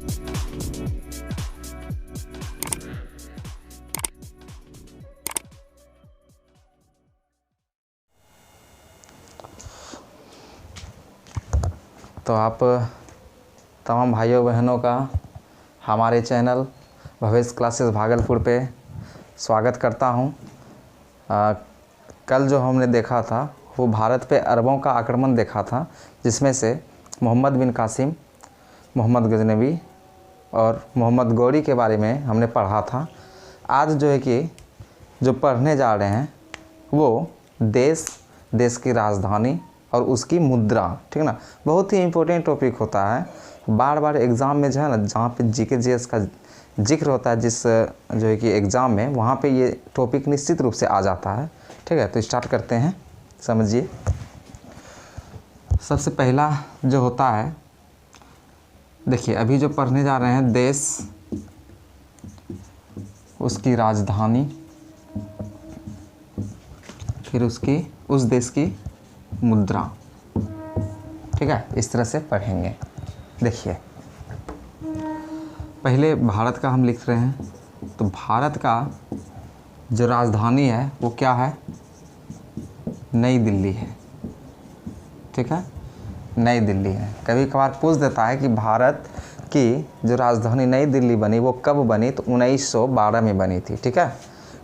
तो आप तमाम भाइयों बहनों का हमारे चैनल भवेश क्लासेस भागलपुर पे स्वागत करता हूं। कल जो हमने देखा था वो भारत पे अरबों का आक्रमण देखा था, जिसमें से मोहम्मद बिन कासिम, मोहम्मद गजनवी और मोहम्मद गौरी के बारे में हमने पढ़ा था। आज जो है कि जो पढ़ने जा रहे हैं वो देश की राजधानी और उसकी मुद्रा, ठीक ना। बहुत ही इम्पोर्टेंट टॉपिक होता है, बार बार एग्ज़ाम में जो है ना, जहाँ पे जीके जीएस का जिक्र होता है जिस जो है कि एग्ज़ाम में, वहाँ पे ये टॉपिक निश्चित रूप से आ जाता है। ठीक है, तो स्टार्ट करते हैं। समझिए, सबसे पहला जो होता है, देखिए अभी जो पढ़ने जा रहे हैं देश, उसकी राजधानी, फिर उस देश की मुद्रा। ठीक है, इस तरह से पढ़ेंगे। देखिए पहले भारत का हम लिख रहे हैं, तो भारत का जो राजधानी है वो क्या है? नई दिल्ली है। ठीक है, नई दिल्ली है। कभी कभार पूछ देता है कि भारत की जो राजधानी नई दिल्ली बनी वो कब बनी? तो 1912 में बनी थी। ठीक है,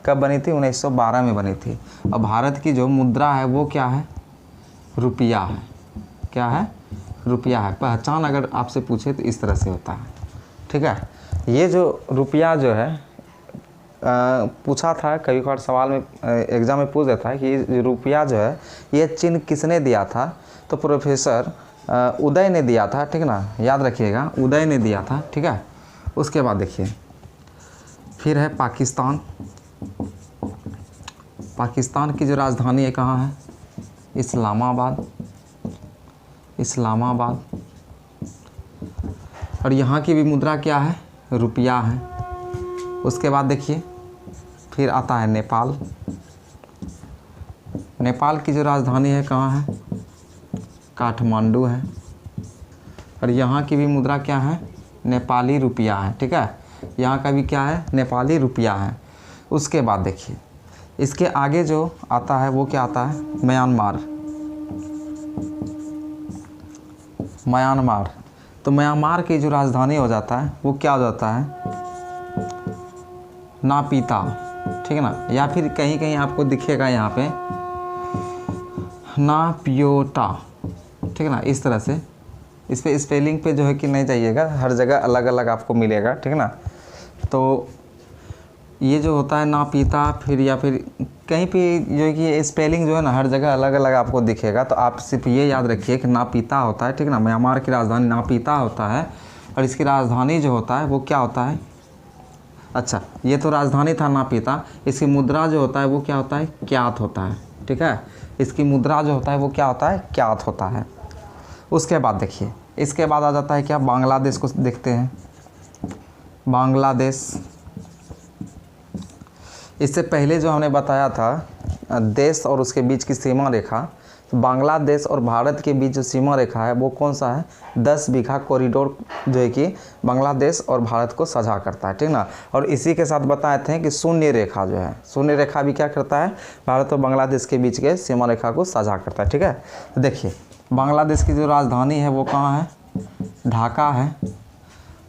कब बनी थी? 1912 में बनी थी। और भारत की जो मुद्रा है वो क्या है? रुपया है। क्या है? रुपया है। पहचान अगर आपसे पूछे तो इस तरह से होता है। ठीक है, ये जो रुपया जो है पूछा था, कभी कभार सवाल में एग्ज़ाम में पूछ देता है कि रुपया जो है ये चिन्ह किसने दिया था? तो प्रोफेसर उदय ने दिया था। ठीक ना, याद रखिएगा, उदय ने दिया था। ठीक है, उसके बाद देखिए फिर है पाकिस्तान। पाकिस्तान की जो राजधानी है कहाँ है? इस्लामाबाद। इस्लामाबाद। और यहाँ की भी मुद्रा क्या है? रुपया है। उसके बाद देखिए फिर आता है नेपाल। नेपाल की जो राजधानी है कहाँ है? काठमांडू है। और यहाँ की भी मुद्रा क्या है? नेपाली रुपया है। ठीक है, यहाँ का भी क्या है? नेपाली रुपया है। उसके बाद देखिए इसके आगे जो आता है वो क्या आता है? म्यांमार। म्यांमार। तो म्यांमार की जो राजधानी हो जाता है वो क्या हो जाता है? नापीता। ठीक है ना, या फिर कहीं कहीं आपको दिखेगा यहाँ पे नापियोटा। ठीक है ना, इस तरह से। इस पे स्पेलिंग पे जो है कि नहीं जाइएगा, हर जगह अलग अलग आपको मिलेगा। ठीक है ना, तो ये जो होता है नापीता, फिर या फिर कहीं पे जो है कि स्पेलिंग जो है ना हर जगह अलग अलग आपको दिखेगा। तो आप सिर्फ ये याद रखिए कि नापीता होता है। ठीक ना, म्यांमार की राजधानी नापीता होता है। और इसकी राजधानी जो होता है वो क्या होता है? अच्छा, ये तो राजधानी था नापीता। इसकी मुद्रा जो होता है वो क्या होता है? क्यात होता है। ठीक है, इसकी मुद्रा जो होता है वो क्या होता है? क्यात होता है। उसके बाद देखिए इसके बाद आ जाता है क्या? बांग्लादेश को देखते हैं। बांग्लादेश, इससे पहले जो हमने बताया था देश और उसके बीच की सीमा रेखा, तो बांग्लादेश और भारत के बीच जो सीमा रेखा है वो कौन सा है? 10 बीघा कॉरिडोर जो है कि बांग्लादेश और भारत को साझा करता है। ठीक ना, और इसी के साथ बताए थे कि शून्य रेखा जो है, शून्य रेखा भी क्या करता है? भारत और बांग्लादेश के बीच के सीमा रेखा को साझा करता है। ठीक है, तो देखिए बांग्लादेश की जो राजधानी है वो कहाँ है? ढाका है।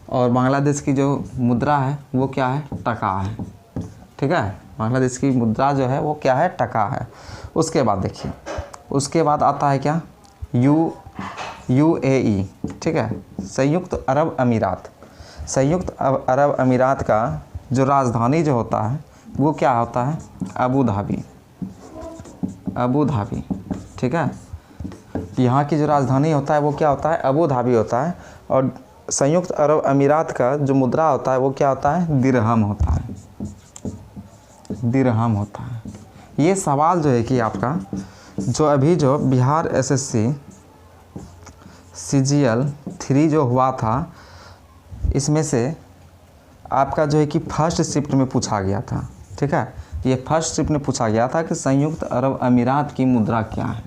और बांग्लादेश की जो मुद्रा है वो क्या है? टका है। ठीक है, बांग्लादेश की मुद्रा जो है वो क्या है? टका है। उसके बाद देखिए उसके बाद आता है क्या? यूएई। ठीक है, संयुक्त अरब अमीरात। संयुक्त अरब अमीरात का जो राजधानी जो होता है वो क्या होता है? Abu Dhabi. Abu Dhabi. ठीक है, यहाँ की जो राजधानी होता है वो क्या होता है? अबू धाबी होता है। और संयुक्त अरब अमीरात का जो मुद्रा होता है वो क्या होता है? दिरहम होता है। दिरहम होता है। ये सवाल जो है कि आपका जो अभी जो बिहार एसएससी CGL 3 जो हुआ था, इसमें से आपका जो है कि फर्स्ट शिफ्ट में पूछा गया था। ठीक है, ये फर्स्ट शिफ्ट में पूछा गया था कि संयुक्त अरब अमीरात की मुद्रा क्या है।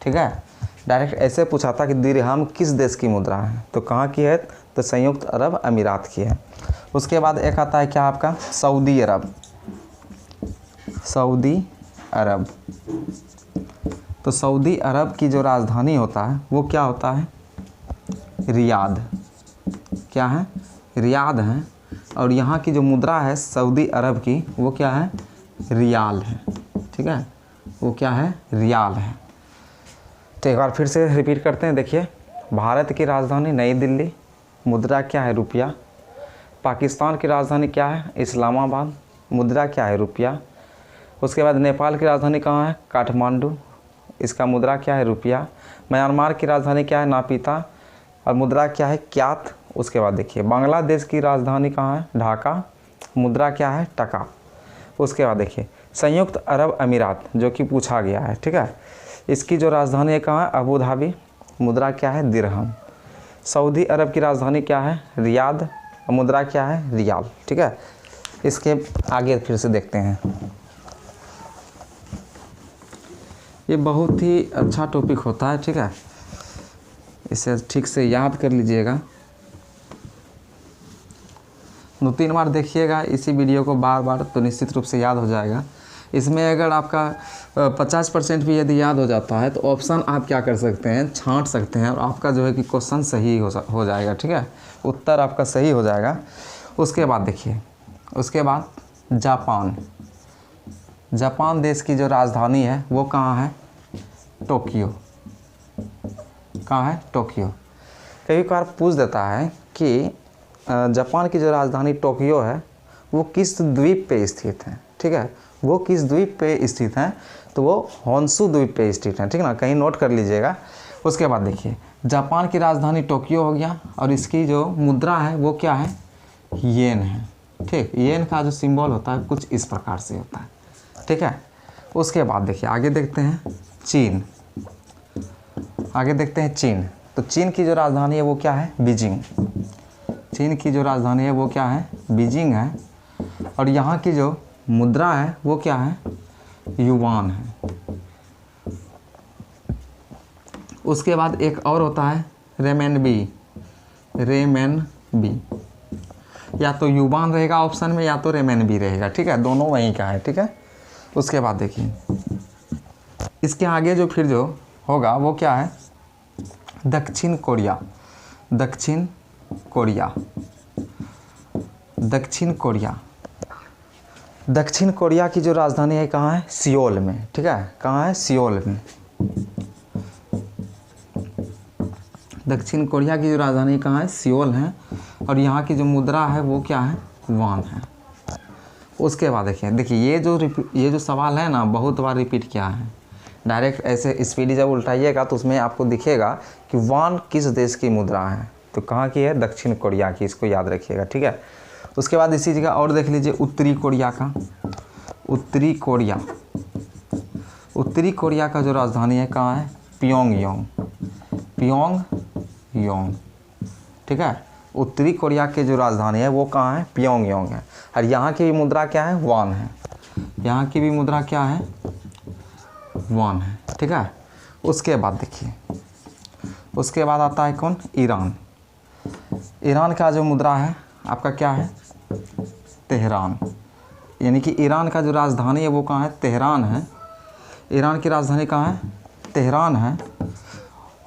ठीक है, डायरेक्ट ऐसे पूछा था कि दिरहम किस देश की मुद्रा है? तो कहाँ की है? तो संयुक्त अरब अमीरात की है। उसके बाद एक आता है क्या आपका, सऊदी अरब। सऊदी अरब, तो सऊदी अरब की जो राजधानी होता है वो क्या होता है, रियाद। क्या है, रियाद है। और यहाँ की जो मुद्रा है सऊदी अरब की वो क्या है, रियाल है। ठीक है, वो क्या है, रियाल है। तो एक बार फिर से रिपीट करते हैं। देखिए, भारत की राजधानी नई दिल्ली, मुद्रा क्या है, रुपया। पाकिस्तान की राजधानी क्या है, इस्लामाबाद, मुद्रा क्या है, रुपया। उसके बाद नेपाल की राजधानी कहाँ है, काठमांडू, इसका मुद्रा क्या है, रुपया। म्यांमार की राजधानी क्या है, नापीता, और मुद्रा क्या है, क्यात। उसके बाद देखिए, बांग्लादेश की राजधानी कहाँ है, ढाका, मुद्रा क्या है, टका। उसके बाद देखिए, संयुक्त अरब अमीरात जो कि पूछा गया है, ठीक है, इसकी जो राजधानी है कहाँ है, अबू धाबी, मुद्रा क्या है, दिरहम। सऊदी अरब की राजधानी क्या है, रियाद, मुद्रा क्या है, रियाल। ठीक है, इसके आगे फिर से देखते हैं। ये बहुत ही अच्छा टॉपिक होता है, ठीक है, इसे ठीक से याद कर लीजिएगा। 2-3 बार देखिएगा इसी वीडियो को बार बार, तो निश्चित रूप से याद हो जाएगा। इसमें अगर आपका 50% भी यदि याद हो जाता है तो ऑप्शन आप क्या कर सकते हैं, छांट सकते हैं, और आपका जो है कि क्वेश्चन सही हो जाएगा। ठीक है, उत्तर आपका सही हो जाएगा। उसके बाद देखिए, उसके बाद जापान। जापान देश की जो राजधानी है वो कहाँ है, टोक्यो। कहाँ है, टोक्यो। कभी कभार पूछ देता है कि जापान की जो राजधानी टोक्यो है वो किस द्वीप पे स्थित है। ठीक है, वो किस द्वीप पे स्थित है, तो वो होन्शु द्वीप पे स्थित है। ठीक है ना, कहीं नोट कर लीजिएगा। उसके बाद देखिए, जापान की राजधानी टोक्यो हो गया, और इसकी जो मुद्रा है वो क्या है, येन है। ठीक, येन का जो सिंबल होता है कुछ इस प्रकार से होता है। ठीक है, उसके बाद देखिए आगे देखते हैं चीन। आगे देखते हैं चीन। तो चीन की जो राजधानी है वो क्या है, बीजिंग। चीन की जो राजधानी है वो क्या है, बीजिंग है। और यहाँ की जो मुद्रा है वो क्या है, युवान है। उसके बाद एक और होता है रेमेनबी। रेमेनबी, या तो युवान रहेगा ऑप्शन में या तो रेमेनबी रहेगा। ठीक है, दोनों वहीं का है। ठीक है, उसके बाद देखिए, इसके आगे जो फिर जो होगा वो क्या है, दक्षिण कोरिया। दक्षिण कोरिया, दक्षिण कोरिया। दक्षिण कोरिया की जो राजधानी है कहाँ है, सियोल में। ठीक है, कहाँ है, सियोल में। दक्षिण कोरिया की जो राजधानी कहाँ है, सियोल है। और यहाँ की जो मुद्रा है वो क्या है, वान है। उसके बाद देखिए ये जो सवाल है ना, बहुत बार रिपीट किया है। डायरेक्ट ऐसे स्पीडी जब उल्टाइएगा तो उसमें आपको दिखेगा कि वान किस देश की मुद्रा है, तो कहाँ की है, दक्षिण कोरिया की। इसको याद रखिएगा। ठीक है, उसके बाद इसी जगह और देख लीजिए उत्तरी कोरिया का। उत्तरी कोरिया, उत्तरी कोरिया का जो राजधानी है कहाँ है, प्योंगयांग। प्योंगयांग। ठीक है, उत्तरी कोरिया के जो राजधानी है वो कहाँ है, प्योंगयांग है। और यहाँ की भी मुद्रा क्या है, वान है। यहाँ की भी मुद्रा क्या है, वान है। ठीक है, उसके बाद देखिए, उसके बाद आता है कौन, ईरान। ईरान का जो मुद्रा है आपका क्या है, तेहरान। यानी कि ईरान का जो राजधानी है वो कहाँ है, तेहरान है। ईरान की राजधानी कहाँ है, तेहरान है।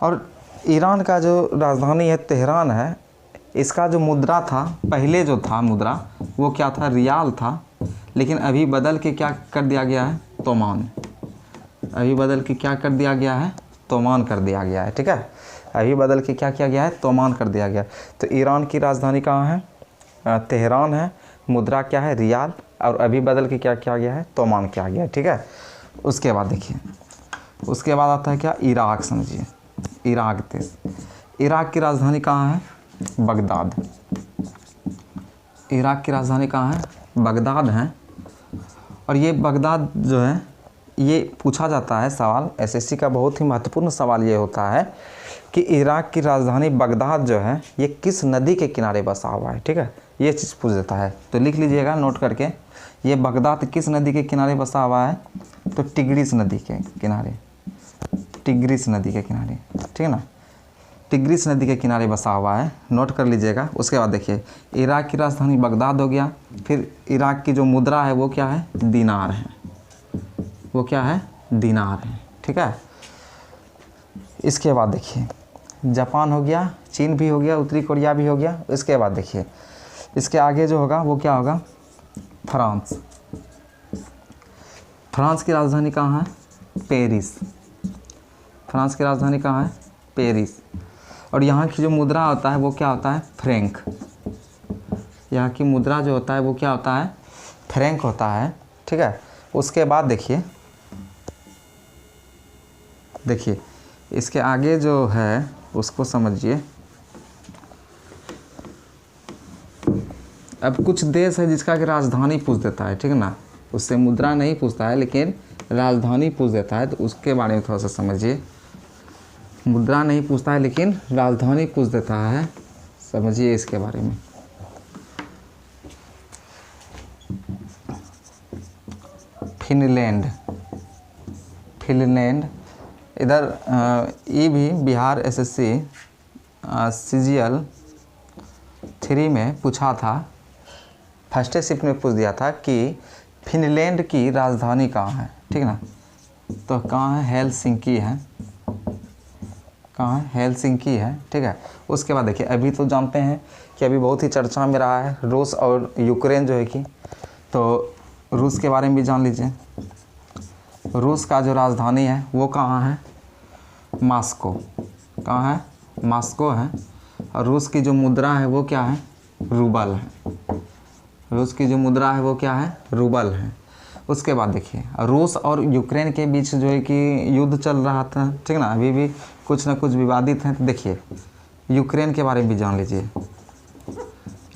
और ईरान का जो राजधानी है तेहरान है, इसका जो मुद्रा था, पहले जो था मुद्रा वो क्या था, रियाल था। लेकिन अभी बदल के क्या कर दिया गया है, तोमान। अभी बदल के क्या कर दिया गया है, तोमान कर दिया गया है। ठीक है, अभी बदल के क्या किया गया है, तोमान कर दिया गया। तो ईरान की राजधानी कहाँ है, तेहरान है। मुद्रा क्या है, रियाल। और अभी बदल के क्या किया गया है, तोमान किया गया है। ठीक है, उसके बाद देखिए, उसके बाद आता है क्या, इराक। समझिए, इराक देश। इराक की राजधानी कहाँ है, बगदाद। इराक की राजधानी कहाँ है, बगदाद है। और ये बगदाद जो है, ये पूछा जाता है सवाल, एसएससी का बहुत ही महत्वपूर्ण सवाल ये होता है कि इराक की राजधानी बगदाद जो है ये किस नदी के किनारे बसा हुआ है। ठीक है, ये चीज़ पूछ देता है, तो लिख लीजिएगा नोट करके, ये बगदाद किस नदी के किनारे बसा हुआ है, तो टिग्रिस नदी के किनारे। टिग्रिस नदी के किनारे। ठीक है ना, टिग्रिस नदी के किनारे बसा हुआ है, नोट कर लीजिएगा। उसके बाद देखिए इराक की राजधानी बगदाद हो गया। फिर इराक की जो मुद्रा है वो क्या है, दीनार है, वो क्या है, दीनार है, ठीक है। इसके बाद देखिए जापान हो गया, चीन भी हो गया, उत्तरी कोरिया भी हो गया। इसके बाद देखिए इसके आगे जो होगा वो क्या होगा, फ्रांस। फ्रांस की राजधानी कहाँ है, पेरिस। फ्रांस की राजधानी कहाँ है, पेरिस। और यहाँ की जो मुद्रा होता है वो क्या होता है, फ्रैंक। यहाँ की मुद्रा जो होता है वो क्या होता है, फ्रैंक होता है, ठीक है। उसके बाद देखिए इसके आगे जो है उसको समझिए। अब कुछ देश है जिसका कि राजधानी पूछ देता है, ठीक है ना, उससे मुद्रा नहीं पूछता है लेकिन राजधानी पूछ देता है, तो उसके बारे में थोड़ा सा समझिए। मुद्रा नहीं पूछता है लेकिन राजधानी पूछ देता है, समझिए इसके बारे में। फिनलैंड, फिनलैंड इधर ये भी बिहार एसएससी CGL 3 में पूछा था, फर्स्ट शिफ्ट में पूछ दिया था कि फिनलैंड की राजधानी कहाँ है, ठीक ना। तो कहाँ है, हेलसिंकी है, कहाँ है, हेलसिंकी है, ठीक है। उसके बाद देखिए अभी तो जानते हैं कि अभी बहुत ही चर्चा में रहा है रूस और यूक्रेन जो है कि, तो रूस के बारे में भी जान लीजिए। रूस का जो राजधानी है वो कहाँ है, मॉस्को। कहाँ है, मॉस्को है। और रूस की जो मुद्रा है वो क्या है, रूबल है। रूस की जो मुद्रा है वो क्या है, रूबल है। उसके बाद देखिए रूस और यूक्रेन के बीच जो है कि युद्ध चल रहा था, ठीक ना, अभी भी कुछ ना कुछ विवादित हैं। तो देखिए यूक्रेन के बारे में भी जान लीजिए।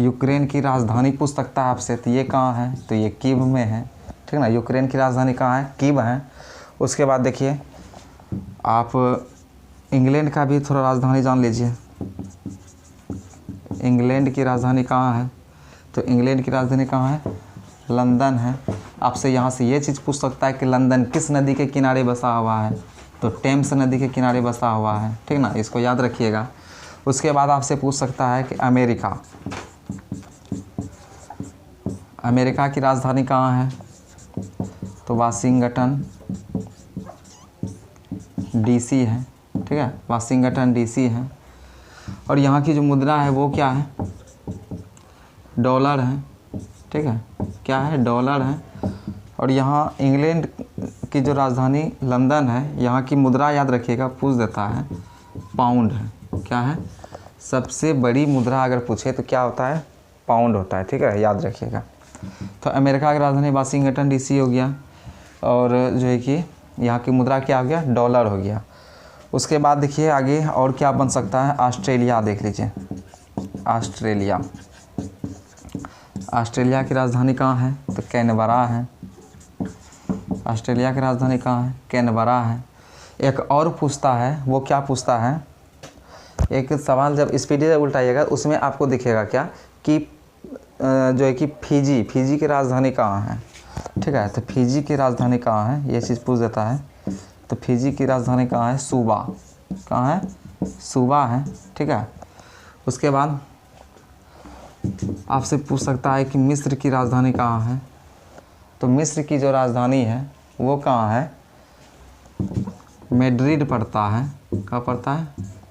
यूक्रेन की राजधानी पूछ सकता है आपसे, तो ये कहाँ है, तो ये कीव में है, ठीक ना। यूक्रेन की राजधानी कहाँ है, कीव है। उसके बाद देखिए आप इंग्लैंड का भी थोड़ा राजधानी जान लीजिए। इंग्लैंड की राजधानी कहाँ है, तो इंग्लैंड की राजधानी कहाँ है, लंदन है। आपसे यहाँ से ये चीज़ पूछ सकता है कि लंदन किस नदी के किनारे बसा हुआ है, तो टेम्स नदी के किनारे बसा हुआ है, ठीक ना, इसको याद रखिएगा। उसके बाद आपसे पूछ सकता है कि अमेरिका, अमेरिका की राजधानी कहाँ है, तो वाशिंगटन DC है, ठीक है, वाशिंगटन DC है। और यहाँ की जो मुद्रा है वो क्या है, डॉलर है, ठीक है, क्या है, डॉलर है। और यहाँ इंग्लैंड की जो राजधानी लंदन है, यहाँ की मुद्रा याद रखिएगा, पूछ देता है, पाउंड है। क्या है, सबसे बड़ी मुद्रा अगर पूछे तो क्या होता है, पाउंड होता है, ठीक है, याद रखिएगा। तो अमेरिका की राजधानी वाशिंगटन DC हो गया। और जो है कि यहाँ की मुद्रा क्या हो गया, डॉलर हो गया। उसके बाद देखिए आगे और क्या बन सकता है, ऑस्ट्रेलिया देख लीजिए। ऑस्ट्रेलिया, ऑस्ट्रेलिया की राजधानी कहाँ है, तो कैनबरा है। ऑस्ट्रेलिया की राजधानी कहाँ है, कैनबरा है। एक और पूछता है, वो क्या पूछता है, एक सवाल जब स्पीडी से उल्टाइएगा उसमें आपको दिखेगा क्या कि जो है कि फिजी, फिजी की राजधानी कहाँ है, ठीक है। तो फिजी की राजधानी कहाँ है, ये चीज़ पूछ देता है। तो फिजी की राजधानी कहाँ है, सूबा। कहाँ है, सूबा है, ठीक है। उसके बाद आपसे पूछ सकता है कि मिस्र की राजधानी कहाँ है, तो मिस्र की जो राजधानी है वो कहाँ है, मैड्रिड पड़ता है। कहाँ पड़ता है,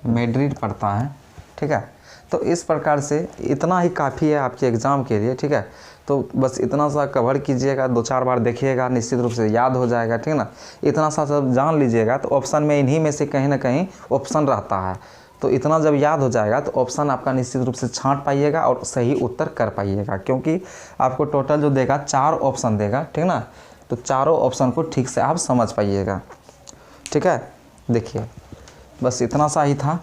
मैड्रिड पड़ता है, ठीक है। तो इस प्रकार से इतना ही काफ़ी है आपके एग्ज़ाम के लिए, ठीक है। तो बस इतना सा कवर कीजिएगा, 2-4 बार देखिएगा, निश्चित रूप से याद हो जाएगा, ठीक है ना। इतना सा सब जान लीजिएगा तो ऑप्शन में इन्हीं में से कहीं ना कहीं ऑप्शन रहता है। तो इतना जब याद हो जाएगा तो ऑप्शन आपका निश्चित रूप से छांट पाइएगा और सही उत्तर कर पाइएगा, क्योंकि आपको टोटल जो देगा 4 ऑप्शन देगा, ठीक है ना। तो चारों ऑप्शन को ठीक से आप समझ पाइएगा, ठीक है। देखिए बस इतना सा ही था।